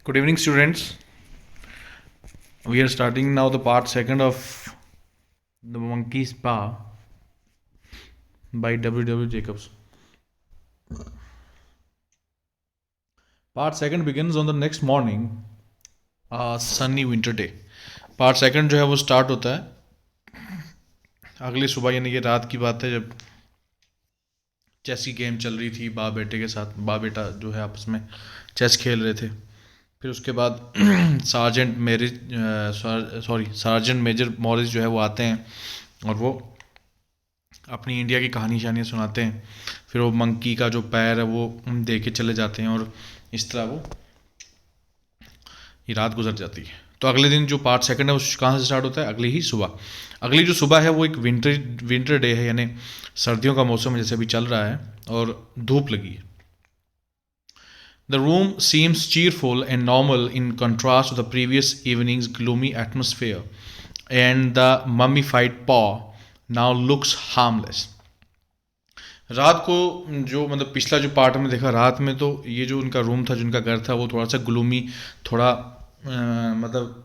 Good evening, students. We are starting now the part second of The Monkey Spa by W. Jacobs. Part second begins on the next morning, a sunny winter day. Part second जो है वो start होता है अगली सुबह, यानी कि रात की बात है, जब चेस की गेम चल रही थी। बाप बेटे के साथ, बाप बेटा जो है आपस में चेस खेल रहे थे। फिर उसके बाद सार्जेंट मेजर मॉरिस जो है वो आते हैं और वो अपनी इंडिया की कहानी शानियाँ सुनाते हैं। फिर वो मंकी का जो पैर है वो दे के चले जाते हैं और इस तरह वो ये रात गुजर जाती है। तो अगले दिन जो पार्ट सेकंड है वो कहाँ से स्टार्ट होता है? अगली ही सुबह। अगली जो सुबह है वो एक विंटर डे है, यानी सर्दियों का मौसम जैसे अभी चल रहा है और धूप लगी है। The room seems cheerful and normal in contrast to the previous evening's gloomy atmosphere, and the mummified paw now looks harmless. रात को जो मतलब पिछला जो पार्ट में देखा, रात में तो ये जो उनका रूम था, जो उनका घर था, वो थोड़ा सा ग्लूमी, थोड़ा मतलब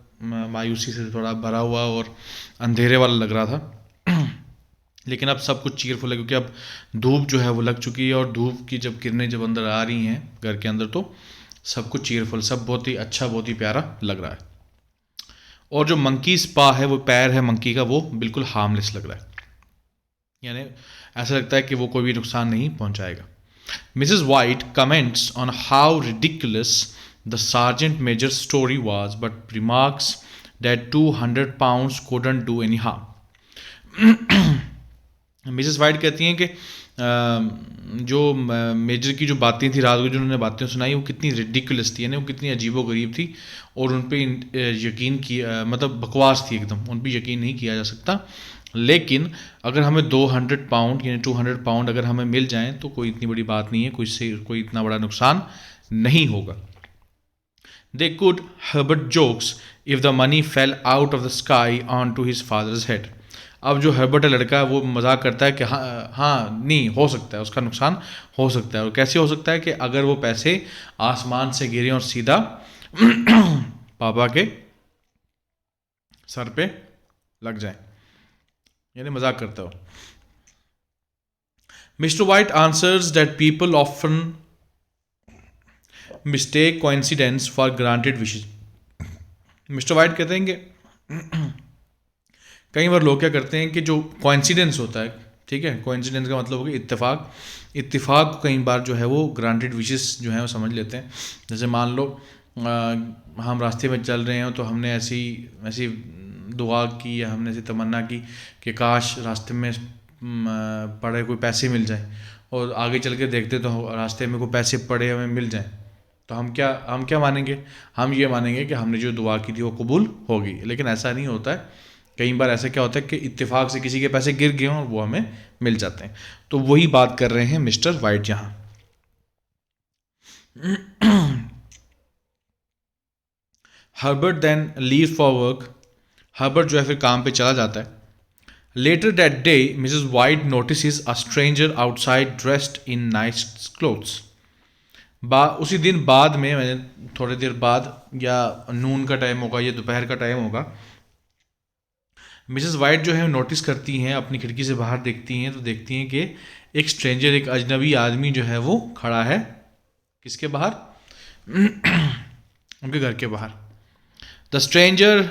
मायूसी से थोड़ा भरा हुआ और अंधेरे वाला लग रहा था। लेकिन अब सब कुछ चीयरफुल है, क्योंकि अब धूप जो है वो लग चुकी है और धूप की जब किरणें जब अंदर आ रही हैं घर के अंदर, तो सब कुछ चीयरफुल, सब बहुत ही अच्छा, बहुत ही प्यारा लग रहा है। और जो मंकी स्पा है, वो पैर है मंकी का, वो बिल्कुल हार्मलेस लग रहा है, यानी ऐसा लगता है कि वो कोई भी नुकसान नहीं पहुंचाएगा। Mrs White comments on how ridiculous the sergeant major story was, but remarks that 200 pounds couldn't do any harm. Mrs White कहती हैं कि जो मेजर की जो बातें थी रात को, जो उन्होंने बातें सुनाई, वो कितनी रिडिकुलस थी, यानी वो कितनी अजीबो गरीब थी और उन पर यकीन किया, मतलब बकवास थी एकदम, उन पर यकीन नहीं किया जा सकता। लेकिन अगर हमें 200 पाउंड यानी 200 पाउंड अगर हमें मिल जाएं तो कोई इतनी बड़ी बात नहीं है, कोई इतना बड़ा नुकसान नहीं होगा। They could Herbert jokes if the money fell out of the sky onto his father's head. अब जो हर्बर्ट है लड़का, वो मजाक करता है कि हाँ नहीं हो सकता है, उसका नुकसान हो सकता है। और कैसे हो सकता है? कि अगर वो पैसे आसमान से गिरे और सीधा पापा के सर पे लग जाए, यानी मजाक करता हो। Mister white answers that people often mistake coincidence for granted wishes. Mister white कहते हैं कि कई बार लोग क्या करते हैं कि जो कोइंसिडेंस होता है, ठीक है, कोइंसिडेंस का मतलब हो गया इत्तेफाक को कई बार जो है वो ग्रांटेड विशेस जो है वो समझ लेते हैं। जैसे मान लो हम रास्ते में चल रहे हैं तो हमने ऐसी दुआ की या हमने ऐसी तमन्ना की कि काश रास्ते में पड़े कोई पैसे मिल जाए, और आगे चल के देखते तो रास्ते में कोई पैसे पड़े हमें मिल जाए, तो हम क्या मानेंगे? हम ये मानेंगे कि हमने जो दुआ की थी वो कबूल होगी। लेकिन ऐसा नहीं होता है। कई बार ऐसा क्या होता है कि इत्तेफाक से किसी के पैसे गिर गए और वो हमें मिल जाते हैं। तो वही बात कर रहे हैं मिस्टर वाइट यहाँ। Herbert then leave for work. Herbert जो है फिर काम पे चला जाता है। Later that day Mrs White notice a stranger outside dressed in nice clothes. उसी दिन बाद में, मैंने थोड़ी देर बाद, या नून का टाइम होगा या दोपहर का टाइम होगा, मिसेस वाइट जो है नोटिस करती हैं, अपनी खिड़की से बाहर देखती हैं, तो देखती हैं कि एक स्ट्रेंजर, एक अजनबी आदमी जो है वो खड़ा है। किसके बाहर? उनके घर के बाहर। The stranger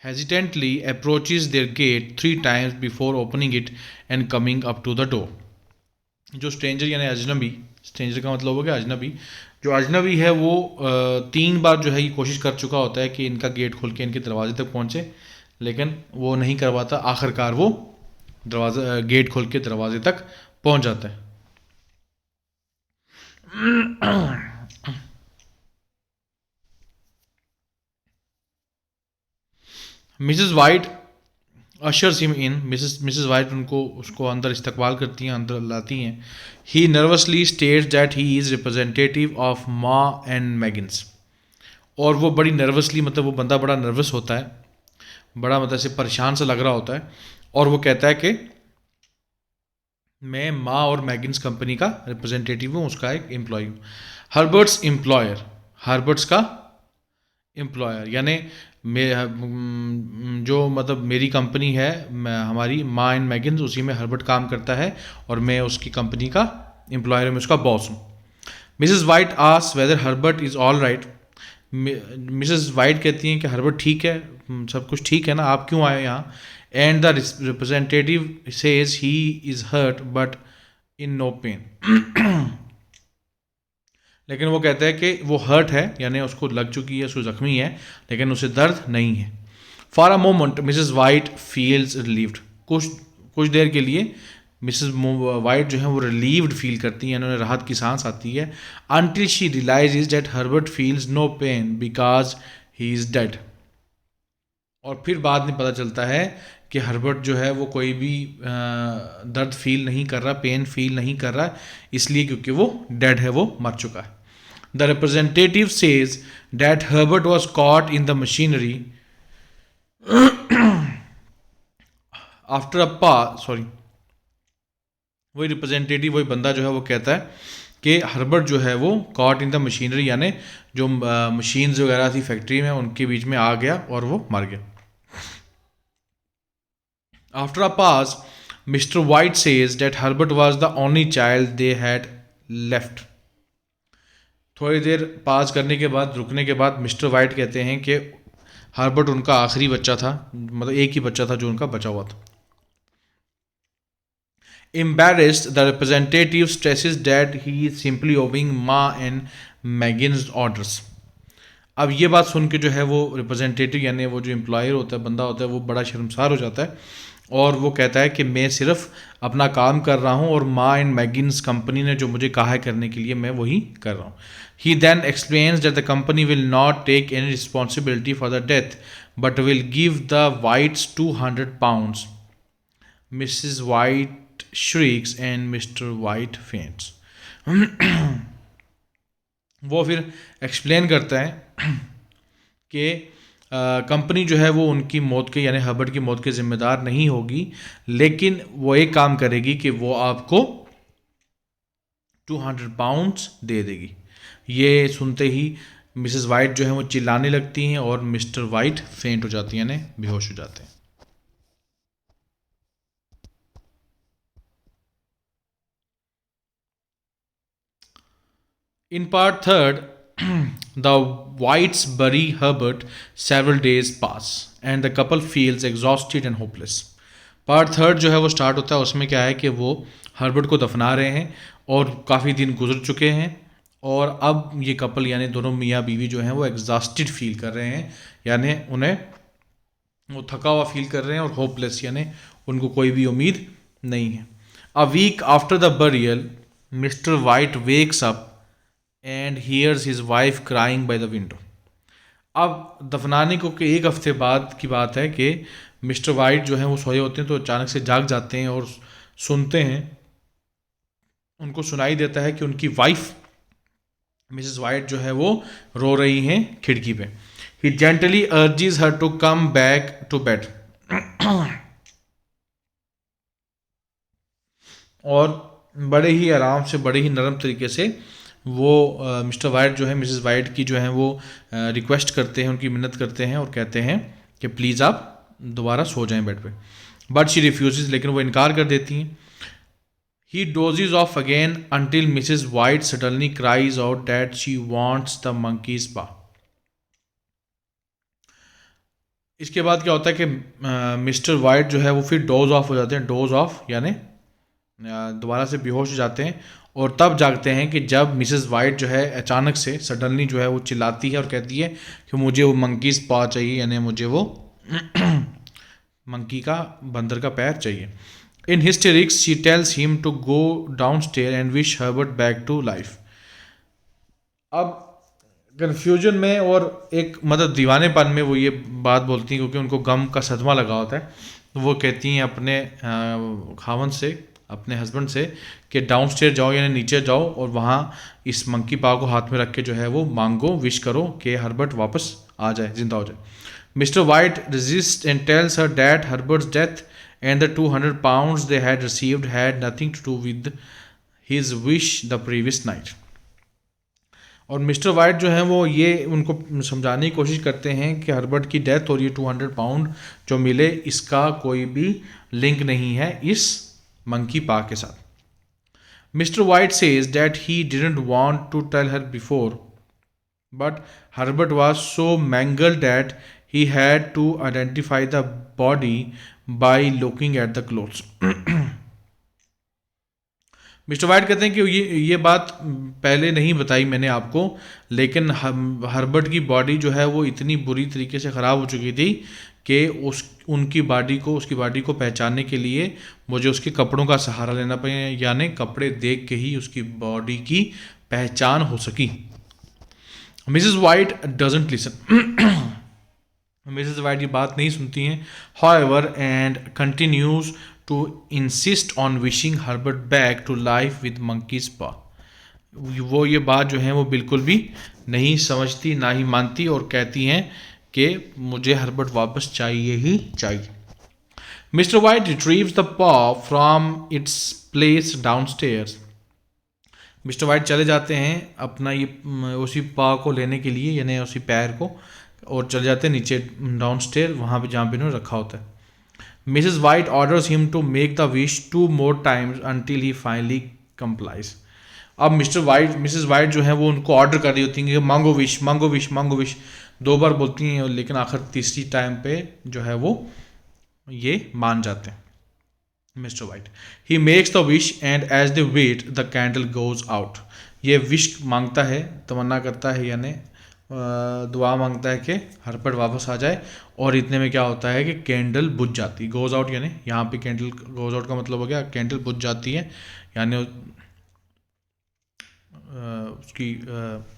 hesitantly approaches their gate 3 times before opening it and coming up to the door. जो स्ट्रेंजर यानी अजनबी, स्ट्रेंजर का मतलब हो गया अजनबी, जो अजनबी है वो 3 बार जो है ये कोशिश कर चुका होता है कि इनका गेट खोल के इनके दरवाजे तक पहुंचे, लेकिन वो नहीं करवाता। आखिरकार वो दरवाज़ा गेट खोल के दरवाजे तक पहुंच जाता है। Mrs White ushers him in. Mrs White उसको अंदर इस्तकबाल करती हैं, अंदर लाती हैं। He nervously states that he is representative of Ma and Maggins. और वो बड़ी नर्वसली, मतलब वो बंदा बड़ा नर्वस होता है, बड़ा मतलब से परेशान सा लग रहा होता है, और वो कहता है कि मैं माँ और मैगिन्स कंपनी का रिप्रेजेंटेटिव हूँ, उसका एक एम्प्लॉय हूँ। हर्बर्ट्स एम्प्लॉयर, हर्बर्ट्स का एम्प्लॉयर, यानी जो मतलब मेरी कंपनी है, हमारी मा एंड मैगिन्स, उसी में हर्बर्ट काम करता है और मैं उसकी कंपनी का एम्प्लॉयर, मैं उसका बॉस हूँ. Mrs White asks whether Herbert is all right. Mrs White कहती हैं कि हर्बर्ट ठीक है, सब कुछ ठीक है ना, आप क्यों आए यहाँ. And the representative says he is hurt but in no pain. लेकिन वो कहता है कि वो हर्ट है, यानी उसको लग चुकी है, उसको जख्मी है, लेकिन उसे दर्द नहीं है. For a moment Mrs white feels relieved. कुछ कुछ देर के लिए मिसेस वाइट जो है वो रिलीव्ड फील करती हैं, उन्हें राहत की सांस आती है. Until she realises that Herbert feels no pain because he is dead. और फिर बाद में पता चलता है कि हर्बर्ट जो है वो कोई भी दर्द फील नहीं कर रहा, पेन फील नहीं कर रहा, इसलिए क्योंकि वो डेड है, वो मर चुका है. The representative says that Herbert was caught in the machinery after a pause. Sorry, वही रिप्रेजेंटेटिव, वही बंदा जो है वो कहता है कि हर्बर्ट जो है वो कॉट इन द मशीनरी, यानी जो मशीन्स वगैरह थी फैक्ट्री में, उनके बीच में आ गया और वो मर गया. After a pause, mister White says that Herbert was the only child they had left. थोड़ी देर पास करने के बाद, रुकने के बाद, मिस्टर वाइट कहते हैं कि हर्बर्ट उनका आखिरी बच्चा था, मतलब एक ही बच्चा था जो उनका बचा हुआ था. Embarrassed, the representative stresses that he is simply obeying Ma and Megan's orders. अब ये बात सुन के जो है वो रिप्रेजेंटेटिव, यानी वो जो एम्प्लॉयर होता है, बंदा होता है, वो बड़ा शर्मसार हो जाता है और वो कहता है कि मैं सिर्फ अपना काम कर रहा हूँ और मा एंड मैगिन्स कंपनी ने जो मुझे कहा है करने के लिए, मैं वही कर रहा हूँ. He then explains that the company will not take any responsibility for the death but will give the Whites £200. Mrs. White shrieks and Mr. White faints. वो फिर एक्सप्लेन करता है कि कंपनी जो है वो उनकी मौत के, यानी हर्बर्ट की मौत के जिम्मेदार नहीं होगी, लेकिन वो एक काम करेगी कि वो आपको £200 दे देगी. ये सुनते ही मिसेस वाइट जो है वो चिल्लाने लगती हैं और मिस्टर वाइट फेंट हो जाती हैं, यानी बेहोश हो जाते हैं. In part third, the Whites bury Herbert. Several days pass and the couple feels exhausted and hopeless. Part third जो है वो स्टार्ट होता है, उसमें क्या है कि वो हर्बर्ट को दफना रहे हैं और काफ़ी दिन गुजर चुके हैं और अब ये कपल, यानी दोनों मियाँ बीवी जो हैं वो एग्जॉस्टेड फील कर रहे हैं, यानी उन्हें वो थका हुआ फील कर रहे हैं और होपलेस, यानी उनको कोई भी उम्मीद नहीं है. A week after the burial, Mr White wakes up and hears his wife crying by the window. अब दफनाने को के एक हफ्ते बाद की बात है कि मिस्टर वाइट जो है वो सोए होते हैं, तो अचानक से जाग जाते हैं और सुनते हैं, उनको सुनाई देता है कि उनकी वाइफ मिसेस वाइट जो है वो रो रही हैं खिड़की पे. He gently urges her to come back to bed. और बड़े ही आराम से, बड़े ही नरम तरीके से वो मिस्टर वाइट जो है मिसेस वाइट की जो है वो रिक्वेस्ट करते हैं, उनकी मिन्नत करते हैं और कहते हैं कि प्लीज़ आप दोबारा सो जाएं बेड पे. बट शी रिफ्यूजेज, लेकिन वो इनकार कर देती हैं. He dozes off again until Mrs. White suddenly cries out that she wants the monkey's paw. इसके बाद क्या होता है कि मिस्टर वाइट जो है वो फिर डोज ऑफ हो जाते हैं. डोज ऑफ यानी दोबारा से बेहोश हो जाते हैं और तब जागते हैं कि जब मिसेस वाइट जो है अचानक से सडनली जो है वो चिल्लाती है और कहती है कि मुझे वो मंकीज़ पा चाहिए, यानी मुझे वो मंकी का, बंदर का पैर चाहिए. In hysterics, she tells him to go downstairs and wish Herbert back to life. अब कन्फ्यूजन में और एक मतलब दीवानेपन में वो ये बात बोलती हैं, क्योंकि उनको गम का सदमा लगा होता है. तो वो कहती हैं अपने खावन से, अपने हस्बैंड से कि डाउनस्टेयर जाओ, यानी नीचे जाओ और वहाँ इस मंकी पा को हाथ में रख के जो है वो मांगो, विश करो कि हर्बर्ट वापस आ जाए, जिंदा हो जाए. Mr White resist and tells her that Herbert's death and the £200 they had received had nothing to do with his wish the previous night. और मिस्टर वाइट जो है वो ये उनको समझाने की कोशिश करते हैं कि हर्बर्ट की डेथ और ये 200 पाउंड जो मिले इसका कोई भी लिंक नहीं है इस मंकी पा के साथ. Mr White says that he didn't want to tell her before, but Herbert was so mangled that he had to identify the body by looking at the clothes. Mister white कहते हैं कि ये बात पहले नहीं बताई मैंने आपको, लेकिन हर्बर्ट की बॉडी जो है वो इतनी बुरी तरीके से ख़राब हो चुकी थी कि उसकी बॉडी को पहचानने के लिए मुझे उसके कपड़ों का सहारा लेना पड़ा, यानी कपड़े देख के ही उसकी बॉडी की पहचान हो सकी. Mrs White doesn't listen. Mrs White ये बात नहीं सुनती हैं. However and continues to insist on wishing Herbert back to life with monkey's paw. वो ये बात जो है वो बिल्कुल भी नहीं समझती, ना ही मानती, और कहती हैं कि मुझे हर्बर्ट वापस चाहिए ही चाहिए. मिस्टर वाइट रिट्रीव्स द पा from its place downstairs. Mister white चले जाते हैं अपना ये उसी पा को लेने के लिए, यानी उसी पैर को, और चले जाते हैं नीचे डाउनस्टेयर, वहाँ पे जहाँ पे इन्होंने रखा होता है. Mrs White orders him to make the wish 2 more times until he finally complies. अब मिसेस वाइट जो है वो उनको ऑर्डर कर रही होती हैं कि मांगो विश मांगो विश मांगो विश, 2 बार बोलती हैं, लेकिन आखिर तीसरी टाइम पे जो है वो ये मान जाते हैं. Mr White he makes the wish and as the wait the candle goes out. ये विश मांगता है, तमन्ना करता है, यानी दुआ मांगता है कि हर्बर्ट वापस आ जाए, और इतने में क्या होता है कि कैंडल बुझ जाती है. गोज आउट यानी यहाँ पे कैंडल गोज आउट का मतलब हो गया कैंडल बुझ जाती है, यानी उसकी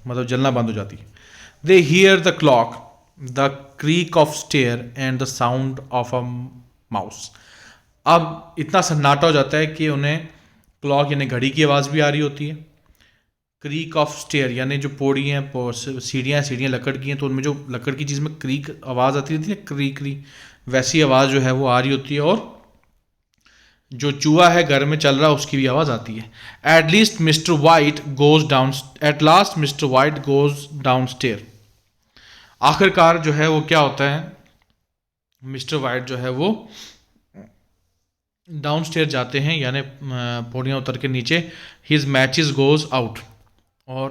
मतलब जलना बंद हो जाती है. They hear the clock, the creak of stair and the sound of a mouse. अब इतना सन्नाटा हो जाता है कि उन्हें क्लॉक यानी घड़ी की आवाज़ भी आ रही होती है. क्रीक ऑफ स्टेयर यानी जो पौड़ी हैं, सीढ़ियाँ लकड़ की हैं, तो उनमें जो लकड़ की चीज़ में क्रीक आवाज़ आती रहती है, क्री वैसी आवाज़ जो है वो आ रही होती है, और जो चूहा है घर में चल रहा है उसकी भी आवाज़ आती है. At last Mr White goes down stair. आखिरकार जो है वो क्या होता है, मिस्टर वाइट जो है वो डाउन स्टेयर जाते हैं, यानी पौड़ियाँ उतर के नीचे. हिज मैचेस गोज आउट, और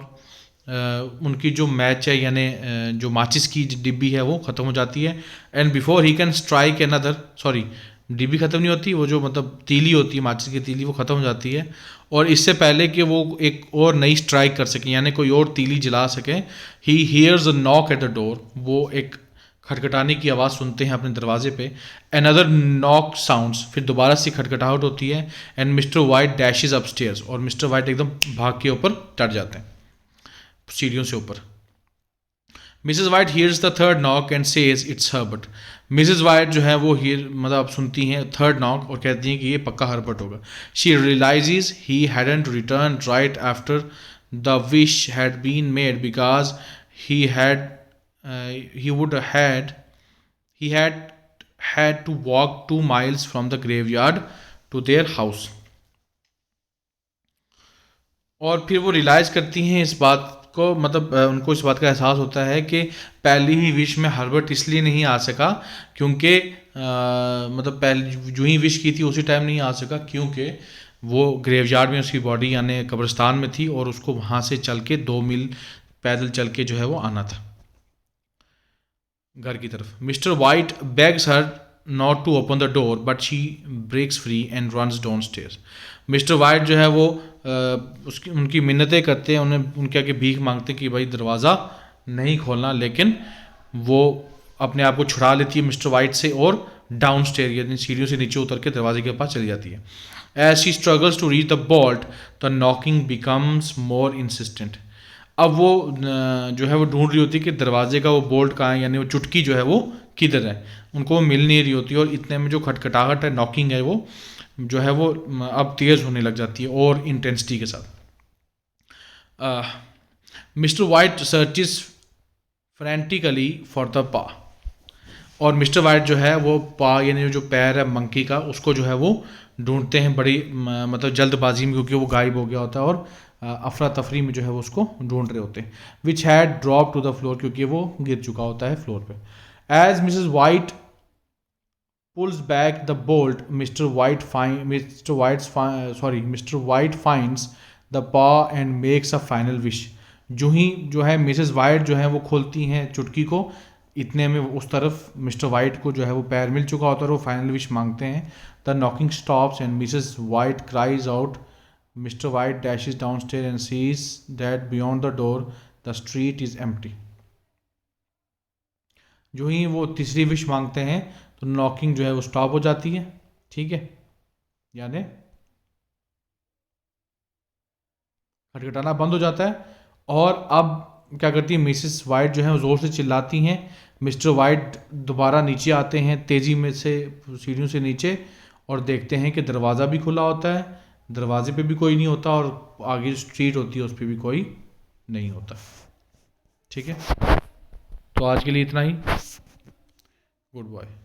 उनकी जो मैच है यानी जो माचिस की डिब्बी है वो ख़त्म हो जाती है. And before he can strike another, sorry डिब्बी ख़त्म नहीं होती, वो जो मतलब तीली होती है माचिस की तीली वो ख़त्म हो जाती है, और इससे पहले कि वो एक और नई स्ट्राइक कर सकें यानी कोई और तीली जला सकें, he hears a knock at the door. वो एक खटखटाने की आवाज़ सुनते हैं अपने दरवाजे पे. अनदर नॉक साउंड्स, फिर दोबारा से खटखटाहट होती है. And mister White dashes upstairs, और मिस्टर वाइट एकदम भाग के ऊपर चढ़ जाते हैं सीढ़ियों से ऊपर. Mrs White hears the third knock and says it's Herbert. Mrs White जो है वो मतलब सुनती हैं थर्ड नॉक और कहती हैं कि ये पक्का हर्बर्ट होगा. She realises he hadn't return right after the wish had been made because he had to walk 2 miles from the graveyard to their house. और फिर वो रियलाइज करती हैं इस बात को, मतलब उनको इस बात का एहसास होता है कि पहली ही विश में हर्बर्ट इसलिए नहीं आ सका क्योंकि मतलब पहले जो ही विश की थी उसी टाइम नहीं आ सका, क्योंकि वो ग्रेवयार्ड में उसकी बॉडी यानी कब्रिस्तान में थी, और उसको वहाँ से चल के 2 मील पैदल चल के जो है वो आना था घर की तरफ. Mr White begs her not to open the door but she breaks free and runs down stairs. Mr White जो है वो उनकी मिन्नतें करते हैं, उन्हें उनके आगे भीख मांगते हैं कि भाई दरवाज़ा नहीं खोलना, लेकिन वो अपने आप को छुड़ा लेती है मिस्टर वाइट से और डाउन स्टेयर यानी सीढ़ियों से नीचे उतर के दरवाजे के पास चली जाती है. As she struggles to reach the bolt the knocking becomes more insistent. अब वो जो है वो ढूंढ रही होती है कि दरवाजे का वो बोल्ट कहाँ है, यानी वो चुटकी जो है वो किधर है, उनको वो मिल नहीं रही होती, और इतने में जो खटखटाहट है, नॉकिंग है, वो जो है वो अब तेज़ होने लग जाती है और इंटेंसिटी के साथ. Mr white searches frantically for the पा. और मिस्टर वाइट जो है वो पा यानी जो पैर है मंकी का, उसको जो है वो ढूंढते हैं बड़ी मतलब जल्दबाजी में, क्योंकि वो गायब हो गया होता है, और अफरा तफरी में जो है वो उसको ढूंढ रहे होते हैं। Which had drop to the floor, क्योंकि वो गिर चुका होता है फ्लोर पे। As Mrs White pulls back the bolt, Mr. White finds the paw and makes a final wish. जो ही जो है मिसेस वाइट जो है वो खोलती हैं चुटकी को, इतने में उस तरफ मिस्टर वाइट को जो है वो पैर मिल चुका होता है और वो फाइनल विश मांगते हैं। The knocking stops and Mrs White cries out. Mr White dashes downstair and sees that beyond the door the street is empty. जो ही वो तीसरी विश मांगते हैं तो नॉकिंग जो है वो स्टॉप हो जाती है, ठीक है, यानी खटखटाना बंद हो जाता है। और अब क्या करती है मिसेस वाइट जो है वो ज़ोर से चिल्लाती हैं। मिस्टर वाइट दोबारा नीचे आते हैं तेज़ी में से सीढ़ियों से नीचे और देखते हैं कि दरवाज़ा भी खुला होता है, दरवाजे पे भी कोई नहीं होता और आगे स्ट्रीट होती है उस पर भी कोई नहीं होता। ठीक है, तो आज के लिए इतना ही। Good bye.